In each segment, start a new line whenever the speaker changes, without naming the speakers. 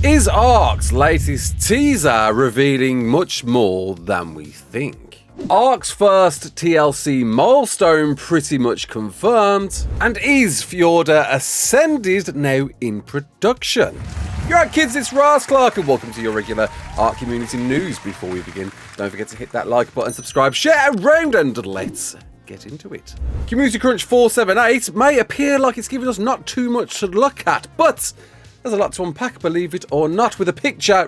Is ARK's latest teaser revealing much more than we think? ARK's first TLC milestone pretty much confirmed, and is Fjordur Ascended now in production? You're right, kids, it's Raasclark, and welcome to your regular ARK community news. Before we begin, don't forget to hit that like button, subscribe, share around, and let's get into it. Community Crunch 478 may appear like it's giving us not too much to look at, but there's a lot to unpack, believe it or not, with a teaser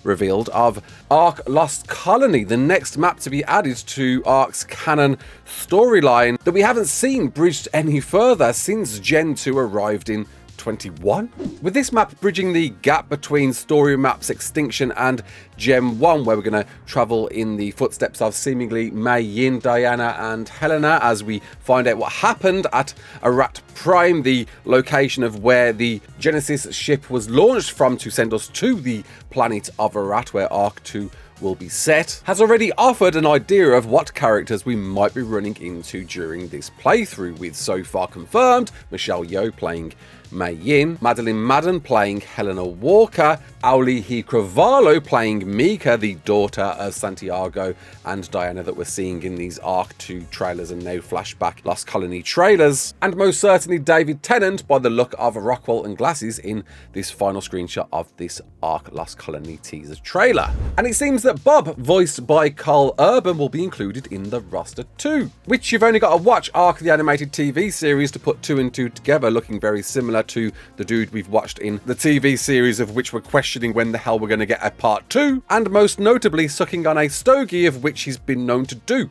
revealed of ARK Lost Colony, the next map to be added to ARK's canon storyline that we haven't seen bridged any further since Gen 2 arrived in 21. With this map bridging the gap between story maps Extinction and Gen 1, where we're going to travel in the footsteps of seemingly Mei Yin, Diana and Helena as we find out what happened at Arat Prime, the location of where the Genesis ship was launched from to send us to the planet of Arat, where ARK 2 will be set, has already offered an idea of what characters we might be running into during this playthrough, with so far confirmed Michelle Yeoh playing Mei Yin, Madeline Madden playing Helena Walker, Auli Hikravalo playing Mika, the daughter of Santiago and Diana that we're seeing in these ARK 2 trailers and now flashback Lost Colony trailers, and most certainly David Tennant by the look of Rockwell and glasses in this final screenshot of this ARK Lost Colony teaser trailer. And it seems that Bob, voiced by Carl Urban, will be included in the roster too, which you've only got to watch ARK the animated TV series to put two and two together, looking very similar to the dude we've watched in the TV series, of which we're questioning when the hell we're going to get a part 2, and most notably sucking on a stogie, of which he's been known to do,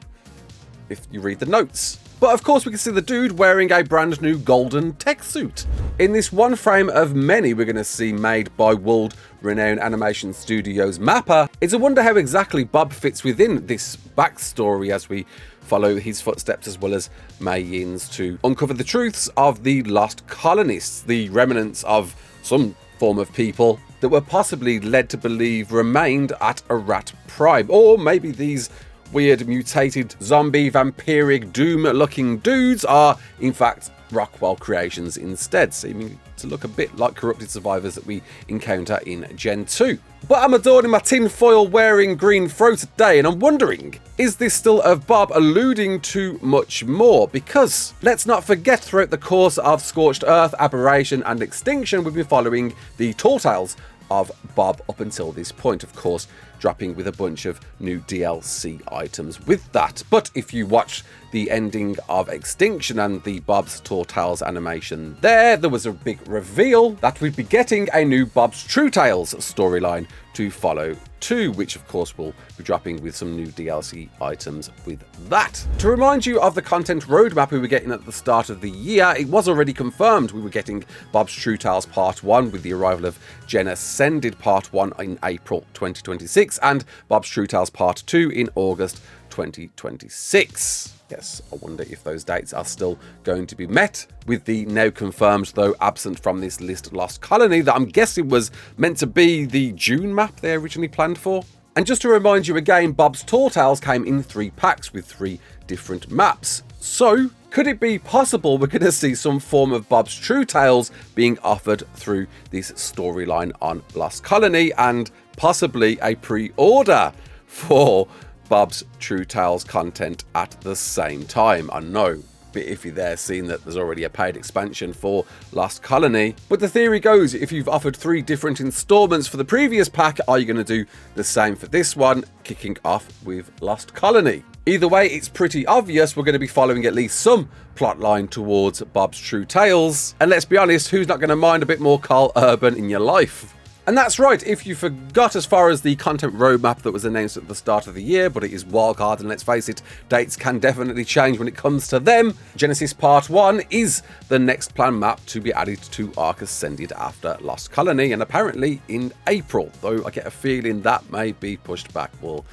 if you read the notes. But of course we can see the dude wearing a brand new golden tech suit in this one frame of many we're going to see made by world-renowned animation studios Mappa. It's a wonder how exactly Bob fits within this backstory as we follow his footsteps, as well as Mei Yin's, to uncover the truths of the lost colonists, the remnants of some form of people that were possibly led to believe remained at Arat Prime. Or maybe these weird mutated zombie vampiric doom looking dudes are in fact Rockwell creations instead, seeming to look a bit like corrupted survivors that we encounter in Gen 2. But I'm adorning my tinfoil wearing green throw today, and I'm wondering, is this still of Bob alluding to much more? Because let's not forget, throughout the course of Scorched Earth, Aberration and Extinction, we've been following the tall tales of Bob up until this point, of course dropping with a bunch of new DLC items with that. But if you watch the ending of Extinction and the Bob's Tall Tales animation there was a big reveal that we'd be getting a new Bob's True Tales storyline to follow too, which of course will be dropping with some new DLC items with that. To remind you of the content roadmap we were getting at the start of the year, it was already confirmed we were getting Bob's True Tales Part 1 with the arrival of Gen Ascended Part 1 in April 2026 and Bob's True Tales Part 2 in August 2026. Yes, I wonder if those dates are still going to be met, with the now confirmed, though absent from this list, Lost Colony, that I'm guessing was meant to be the June map they originally planned for. And just to remind you again, Bob's Tall Tales came in 3 packs with 3 different maps. So, could it be possible we're going to see some form of Bob's True Tales being offered through this storyline on Lost Colony, and possibly a pre-order for Bob's True Tales content at the same time? I know, a bit iffy there, seeing that there's already a paid expansion for Lost Colony. But the theory goes, if you've offered 3 different installments for the previous pack, are you going to do the same for this one, kicking off with Lost Colony? Either way, it's pretty obvious we're going to be following at least some plotline towards Bob's True Tales. And let's be honest, who's not going to mind a bit more Carl Urban in your life? And that's right, if you forgot, as far as the content roadmap that was announced at the start of the year, but it is wildcard, and let's face it, dates can definitely change when it comes to them. Genesis Part 1 is the next planned map to be added to ARK Ascended after Lost Colony, and apparently in April, though I get a feeling that may be pushed back. We'll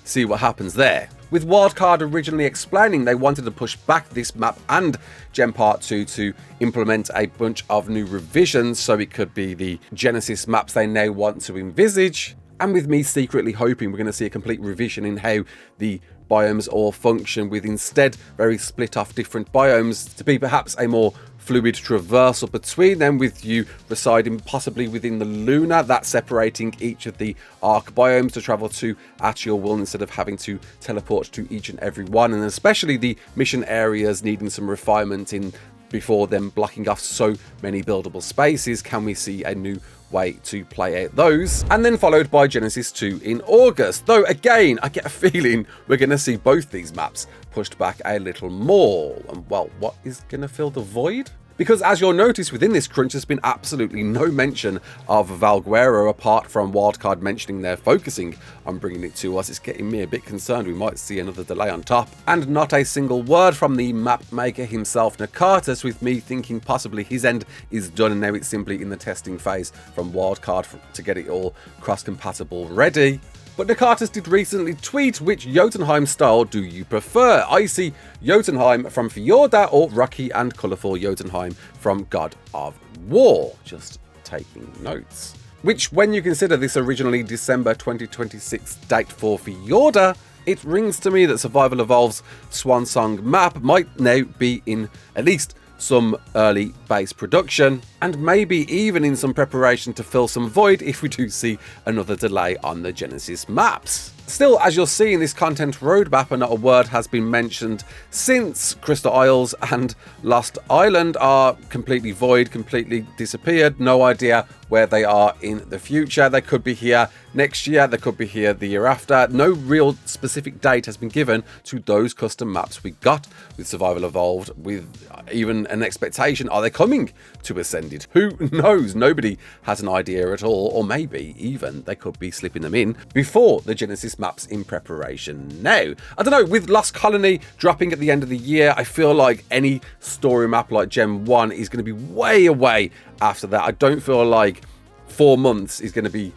see what happens there. With Wildcard originally explaining they wanted to push back this map and Gen Part 2 to implement a bunch of new revisions so it could be the Genesis maps they now want to envisage. and with me secretly hoping we're going to see a complete revision in how the biomes all function, with instead very split off different biomes to be perhaps a more fluid traversal between them, with you residing possibly within the lunar, that separating each of the ARK biomes to travel to at your will instead of having to teleport to each and every one, and especially the mission areas needing some refinement in before them blocking off so many buildable spaces. Can we see a new way to play out those? And then followed by Genesis 2 in August, though again I get a feeling we're going to see both these maps pushed back a little more. And well, what is going to fill the void? Because as you'll notice within this crunch, there's been absolutely no mention of Valguero apart from Wildcard mentioning they're focusing on bringing it to us. It's getting me a bit concerned we might see another delay on top. And not a single word from the map maker himself, Nakatas, with me thinking possibly his end is done and now it's simply in the testing phase from Wildcard to get it all cross-compatible ready. But Nakatas did recently tweet, which Jotunheim style do you prefer? Icy Jotunheim from Fjordur or rocky and colourful Jotunheim from God of War? Just taking notes. Which, when you consider this originally December 2026 date for Fjordur, it rings to me that Survival Evolved's Swansong map might now be in at least some early base production, and maybe even in some preparation to fill some void if we do see another delay on the Genesis maps. Still, as you'll see in this content roadmap, and not a word has been mentioned since Crystal Isles and Lost Island are completely void, completely disappeared. No idea where they are in the future. They could be here next year, they could be here the year after. No real specific date has been given to those custom maps we got with Survival Evolved, with even an expectation, are they coming to Ascended? Who knows? Nobody has an idea at all, or maybe even they could be slipping them in before the Genesis maps in preparation now. I don't know, with Lost Colony dropping at the end of the year, I feel like any story map like Gen 1 is going to be way away after that. I don't feel like 4 months is going to be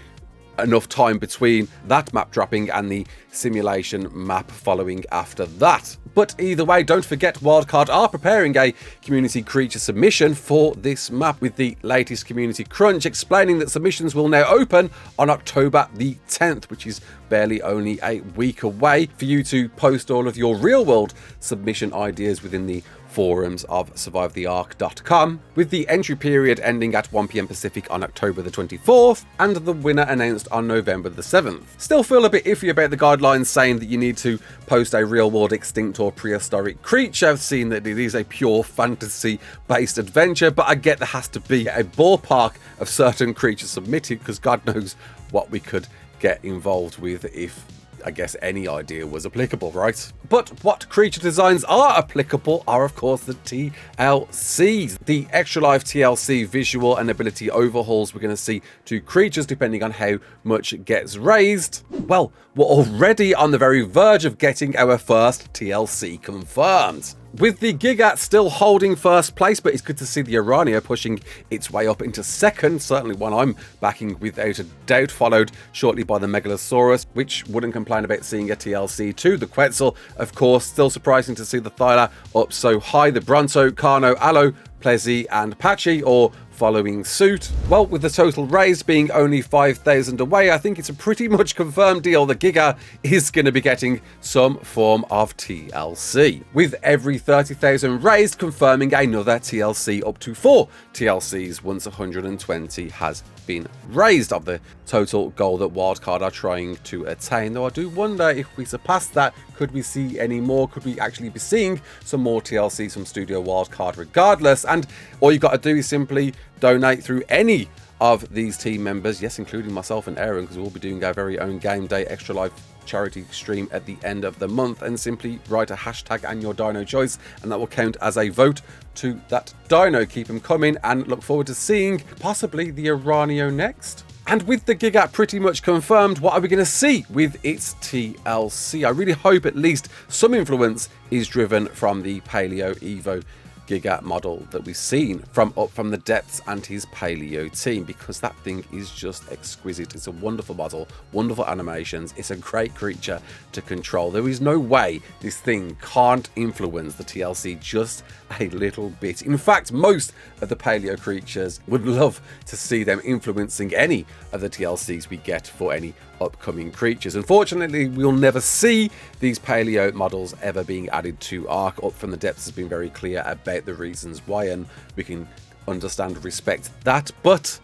enough time between that map dropping and the simulation map following after that. But either way, don't forget Wildcard are preparing a community creature submission for this map, with the latest community crunch explaining that submissions will now open on October the 10th, which is barely only a week away, for you to post all of your real world submission ideas within the forums of survivetheark.com, with the entry period ending at 1 PM Pacific on October the 24th and the winner announced on November the 7th. Still feel a bit iffy about the guidelines saying that you need to post a real world extinct or prehistoric creature, seeing that it is a pure fantasy based adventure, but I get there has to be a ballpark of certain creatures submitted, because God knows what we could get involved with if, I guess, any idea was applicable, right? But what creature designs are applicable are, of course, the TLCs. The Extra Life TLC visual and ability overhauls we're going to see to creatures depending on how much gets raised. Well, we're already on the very verge of getting our first TLC confirmed, with the Giga still holding first place, but it's good to see the Urania pushing its way up into second, certainly one I'm backing without a doubt, followed shortly by the Megalosaurus, which wouldn't complain about seeing a TLC too. The Quetzal, of course, still surprising to see the Thyla up so high. The Bronto, Carno, Aloe, Plessy and Patchy all following suit. Well, with the total raised being only 5,000 away, I think it's a pretty much confirmed deal that Giga is going to be getting some form of TLC, with every 30,000 raised confirming another TLC, up to 4 TLCs once 120 has been raised of the total goal that Wildcard are trying to attain. Though I do wonder, if we surpass that, could we see any more? Could we actually be seeing some more TLCs from Studio Wildcard regardless? And all you got to do is simply donate through any of these team members, yes, including myself and Aaron, because we'll be doing our very own Game Day Extra Life charity stream at the end of the month, and simply write a hashtag and your dino choice, and that will count as a vote to that dino. Keep them coming, and look forward to seeing possibly the Uranio next. And with the Giga pretty much confirmed, what are we going to see with its TLC? I really hope at least some influence is driven from the Paleo Evo Giga model that we've seen from Up From the Depths and his Paleo team, because that thing is just exquisite. It's a wonderful model, wonderful animations. It's a great creature to control. There is no way this thing can't influence the TLC just a little bit. In fact, most of the Paleo creatures would love to see them influencing any of the TLCs we get for any upcoming creatures. Unfortunately, we'll never see these Paleo models ever being added to ARK. Up From the Depths has been very clear about the reasons why, and we can understand and respect that. But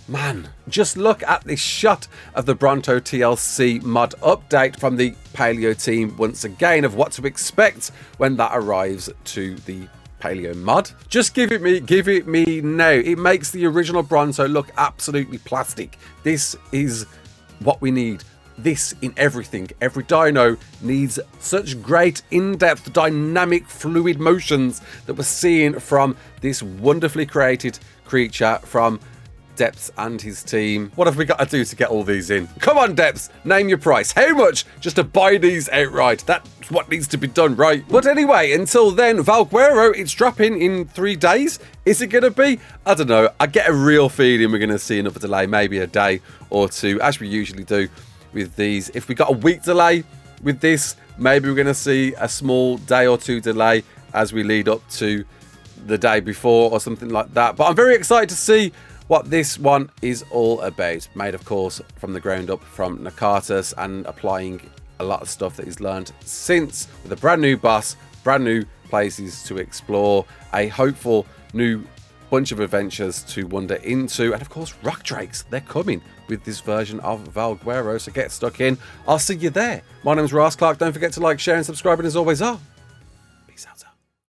man, just look at this shot of the Bronto TLC mod update from the Paleo team once again of what to expect when that arrives to the Paleo mod. Just give it me now. It makes the original Bronto look absolutely plastic. This is what we need. This in everything. Every dino needs such great in-depth dynamic fluid motions that we're seeing from this wonderfully created creature from Depths and his team. What have we got to do to get all these in? Come on, Depths, name your price. How much just to buy these outright? That's what needs to be done, right? But anyway, until then, Valguero, it's dropping in 3 days. Is it going to be? I don't know. I get a real feeling we're going to see another delay, maybe a day or two, as we usually do with these. If we got a week delay with this, maybe we're going to see a small day or two delay as we lead up to the day before or something like that. But I'm very excited to see what this one is all about. Made, of course, from the ground up from Nakatas, and applying a lot of stuff that he's learned since, with a brand new boss, brand new places to explore, a hopeful new bunch of adventures to wander into, and of course rock drakes. They're coming with this version of Valguero, so get stuck in. I'll see you there. My name's Raasclark. Don't forget to like, share and subscribe, and as always,